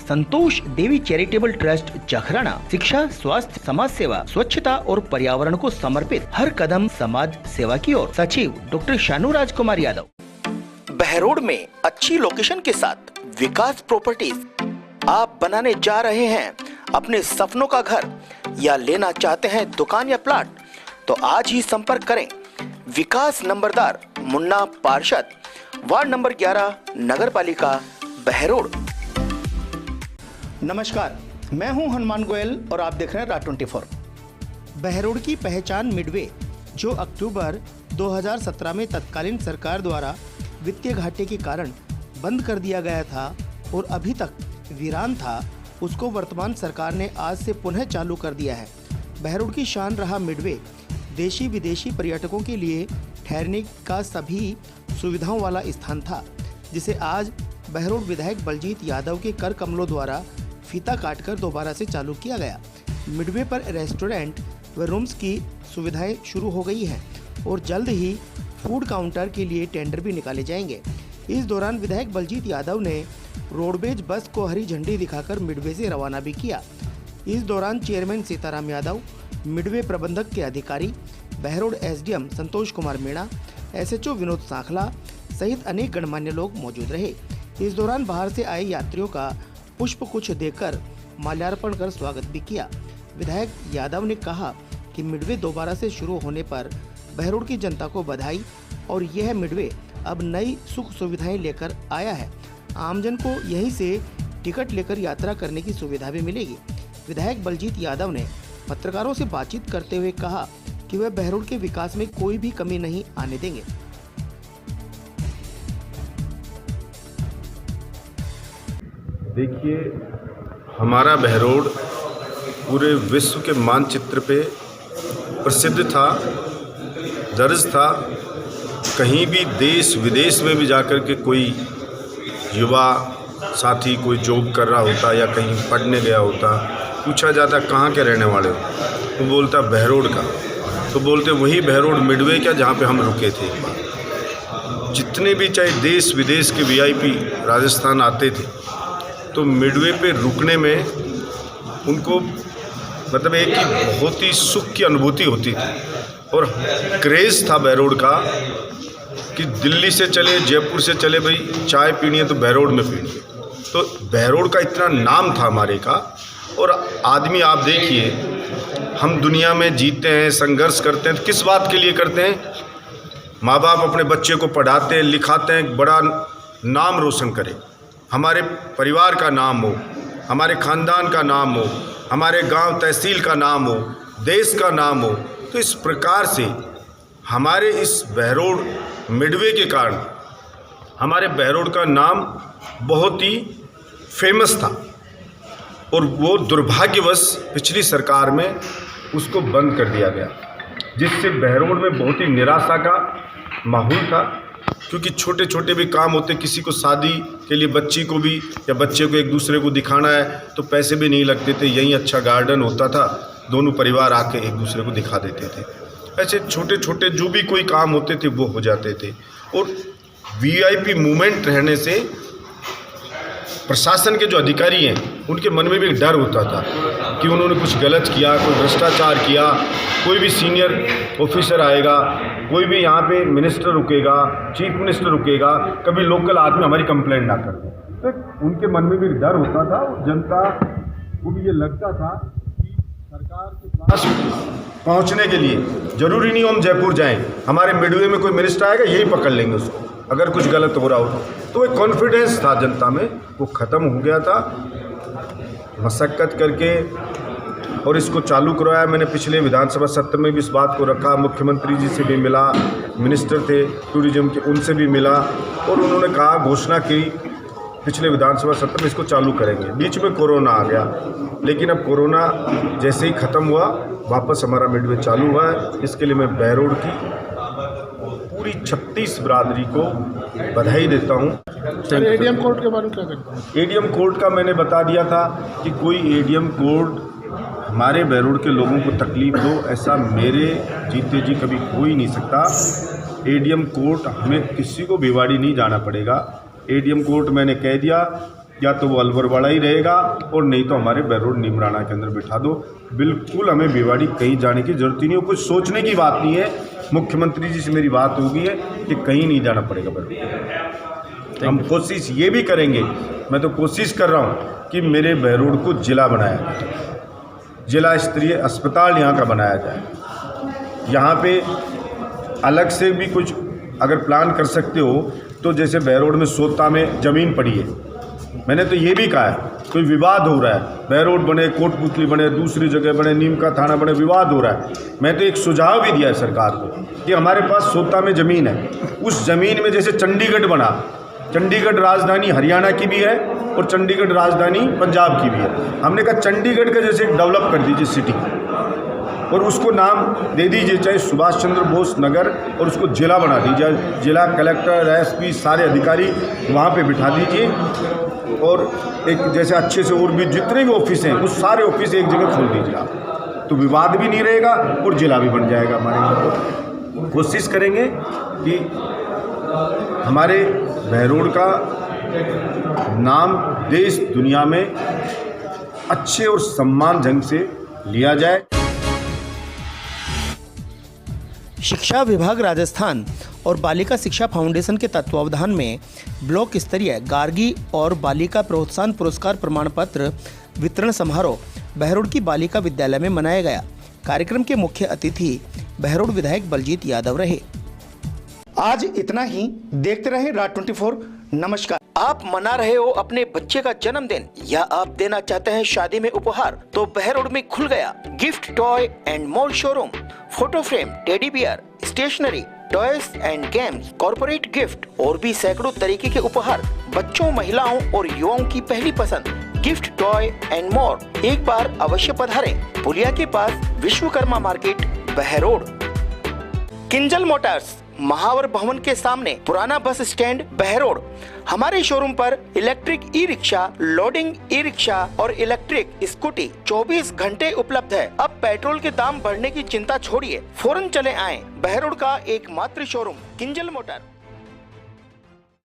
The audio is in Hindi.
संतोष देवी चैरिटेबल ट्रस्ट जखराना शिक्षा, स्वास्थ्य, समाज सेवा, स्वच्छता और पर्यावरण को समर्पित हर कदम समाज सेवा की ओर। सचिव डॉक्टर शानू राजकुमार यादव। बहरोड में अच्छी लोकेशन के साथ विकास प्रॉपर्टीज। आप बनाने जा रहे हैं अपने सपनों का घर या लेना चाहते हैं दुकान या प्लाट, तो आज ही संपर्क करें विकास नंबरदार मुन्ना पार्षद, वार्ड नंबर 11, नगर पालिका बहरोड। नमस्कार, मैं हूं हनुमान गोयल और आप देख रहे हैं राज 24। बहरोड की पहचान मिडवे, जो अक्टूबर 2017 में तत्कालीन सरकार द्वारा वित्तीय घाटे के कारण बंद कर दिया गया था और अभी तक वीरान था, उसको वर्तमान सरकार ने आज से पुनः चालू कर दिया है। बहरोड की शान रहा मिडवे देशी विदेशी पर्यटकों के लिए ठहरने का सभी सुविधाओं वाला स्थान था, जिसे आज बहरोड विधायक बलजीत यादव के कर कमलों द्वारा फीता काटकर दोबारा से चालू किया गया। मिडवे पर रेस्टोरेंट व रूम्स की सुविधाएं शुरू हो गई हैं और जल्द ही फूड काउंटर के लिए टेंडर भी निकाले जाएंगे। इस दौरान विधायक बलजीत यादव ने रोडवेज बस को हरी झंडी दिखाकर मिडवे से रवाना भी किया। इस दौरान चेयरमैन सीताराम यादव, मिडवे प्रबंधक के अधिकारी, बहरोड एसडीएम संतोष कुमार मीणा, एसएचओ विनोद सांखला सहित अनेक गणमान्य लोग मौजूद रहे। इस दौरान बाहर से आए यात्रियों का पुष्प गुच्छ देकर माल्यार्पण कर स्वागत भी किया। विधायक यादव ने कहा कि मिडवे दोबारा से शुरू होने पर बहरोड की जनता को बधाई और यह मिडवे अब नई सुख सुविधाएं लेकर आया है। आमजन को यहीं से टिकट लेकर यात्रा करने की सुविधा भी मिलेगी। विधायक बलजीत यादव ने पत्रकारों से बातचीत करते हुए कहा कि वह बहरोड के विकास में कोई भी कमी नहीं आने देंगे। देखिए, हमारा बहरोड पूरे विश्व के मानचित्र पे प्रसिद्ध था, दर्ज था। कहीं भी देश विदेश में भी जाकर के कोई युवा साथी कोई जॉब कर रहा होता या कहीं पढ़ने गया होता, पूछा जाता कहाँ के रहने वाले हो, तो बोलता बहरोड का। तो बोलते वही बहरोड मिडवे क्या, जहाँ पे हम रुके थे एक बार। जितने भी चाहे देश विदेश के वीआईपी राजस्थान आते थे, तो मिडवे पे रुकने में उनको मतलब एक ही बहुत ही सुख की अनुभूति होती थी और क्रेज़ था बहरोड का कि दिल्ली से चले, जयपुर से चले, भाई चाय पीनी है तो बहरोड में पीनी है। तो बहरोड का इतना नाम था हमारे का। और आदमी आप देखिए, हम दुनिया में जीते हैं, संघर्ष करते हैं, तो किस बात के लिए करते हैं? माँ बाप अपने बच्चे को पढ़ाते हैं, लिखाते हैं, बड़ा नाम रोशन करें, हमारे परिवार का नाम हो, हमारे ख़ानदान का नाम हो, हमारे गांव तहसील का नाम हो, देश का नाम हो। तो इस प्रकार से हमारे इस बहरोड मिडवे के कारण हमारे बहरोड का नाम बहुत ही फेमस था और वो दुर्भाग्यवश पिछली सरकार में उसको बंद कर दिया गया, जिससे बहरोड में बहुत ही निराशा का माहौल था। क्योंकि छोटे छोटे भी काम होते, किसी को शादी के लिए बच्ची को भी या बच्चे को एक दूसरे को दिखाना है तो पैसे भी नहीं लगते थे, यहीं अच्छा गार्डन होता था, दोनों परिवार आके एक दूसरे को दिखा देते थे। ऐसे छोटे छोटे जो भी कोई काम होते थे वो हो जाते थे। और वीआईपी मूवमेंट रहने से प्रशासन के जो अधिकारी हैं उनके मन में भी एक डर होता था कि उन्होंने कुछ गलत किया, कोई भ्रष्टाचार किया, कोई भी सीनियर ऑफिसर आएगा, कोई भी यहाँ पे मिनिस्टर रुकेगा, चीफ मिनिस्टर रुकेगा, कभी लोकल आदमी हमारी कंप्लेंट ना कर दे। तो उनके मन में भी डर होता था और जनता को भी ये लगता था कि सरकार के पास पहुँचने के लिए ज़रूरी नहीं हम जयपुर जाएँ, हमारे मिडवे में कोई मिनिस्टर आएगा यही पकड़ लेंगे उसको अगर कुछ गलत हो रहा हो। तो एक कॉन्फिडेंस था जनता में, वो ख़त्म हो गया था। मशक्क़त करके और इसको चालू करवाया मैंने। पिछले विधानसभा सत्र में भी इस बात को रखा, मुख्यमंत्री जी से भी मिला, मिनिस्टर थे टूरिज्म के, उनसे भी मिला और उन्होंने कहा, घोषणा की पिछले विधानसभा सत्र में इसको चालू करेंगे। बीच में कोरोना आ गया, लेकिन अब कोरोना जैसे ही ख़त्म हुआ वापस हमारा मिडवे चालू हुआ है। इसके लिए मैं बहरोड की पूरी 36 बिरादरी को बधाई देता हूँ। एडीएम कोर्ट के बारे में क्या कहते हैं? एडीएम कोर्ट का मैंने बता दिया था कि कोई एडीएम कोर्ट हमारे बहरोड के लोगों को तकलीफ दो, ऐसा मेरे जीते जी कभी हो ही नहीं सकता। एडीएम कोर्ट हमें किसी को भिवाड़ी नहीं जाना पड़ेगा। एडीएम कोर्ट मैंने कह दिया या तो वो अलवरवाड़ा ही रहेगा और नहीं तो हमारे बहरोड नीमराना के अंदर बिठा दो। बिल्कुल हमें भिवाड़ी कहीं जाने की जरूरत ही नहीं हो, कुछ सोचने की बात नहीं है। मुख्यमंत्री जी से मेरी बात हो गई है कि कहीं नहीं जाना पड़ेगा बहरोड। हम कोशिश ये भी करेंगे, मैं तो कोशिश कर रहा हूँ कि मेरे बहरोड को जिला बनाया जाए, जिला स्तरीय अस्पताल यहाँ का बनाया जाए। यहाँ पे अलग से भी कुछ अगर प्लान कर सकते हो तो जैसे बहरोड में सोता में ज़मीन पड़ी है, मैंने तो ये भी कहा है, कोई विवाद हो रहा है, बहरोड बने, कोटपुतली बने, दूसरी जगह बने, नीम का थाना बने, विवाद हो रहा है। मैं तो एक सुझाव भी दिया है सरकार को कि हमारे पास सोता में ज़मीन है, उस ज़मीन में जैसे चंडीगढ़ बना, चंडीगढ़ राजधानी हरियाणा की भी है और चंडीगढ़ राजधानी पंजाब की भी है। हमने कहा चंडीगढ़ का जैसे डेवलप कर दीजिए सिटी और उसको नाम दे दीजिए चाहे सुभाष चंद्र बोस नगर और उसको जिला बना दीजिए। जिला कलेक्टर, एसपी सारे अधिकारी वहाँ पे बिठा दीजिए और एक जैसे अच्छे से और भी जितने भी ऑफिस हैं उस सारे ऑफिस एक जगह खोल दीजिए आप, तो विवाद भी नहीं रहेगा और जिला भी बन जाएगा हमारे यहाँ। तो कोशिश करेंगे कि हमारे बहरोड का नाम देश दुनिया में अच्छे और सम्मानजनक से लिया जाए। शिक्षा विभाग राजस्थान और बालिका शिक्षा फाउंडेशन के तत्वावधान में ब्लॉक स्तरीय गार्गी और बालिका प्रोत्साहन पुरस्कार प्रमाण पत्र वितरण समारोह बहरोड की बालिका विद्यालय में मनाया गया। कार्यक्रम के मुख्य अतिथि बहरोड विधायक बलजीत यादव रहे। आज इतना ही, देखते रहे राज24। नमस्कार। आप मना रहे हो अपने बच्चे का जन्मदिन या आप देना चाहते हैं शादी में उपहार, तो बहरोड में खुल गया gift toy and more showroom. Photo frame, teddy bear, stationery, toys and games, corporate gift और भी सैकड़ों तरीके के उपहार बच्चों, महिलाओं और युवाओं की पहली पसंद गिफ्ट टॉय एंड मोर। एक बार अवश्य पधारें। पुलिया के पास विश्वकर्मा मार्केट, बहरोड। किंजल मोटर्स, महावर भवन के सामने, पुराना बस स्टैंड, बहरोड। हमारे शोरूम पर electric e rickshaw, loading e rickshaw और इलेक्ट्रिक स्कूटी 24 घंटे उपलब्ध है। अब पेट्रोल के दाम बढ़ने की चिंता छोड़िए, फौरन चले आएं। बहरोड का एकमात्र शोरूम किंजल मोटर।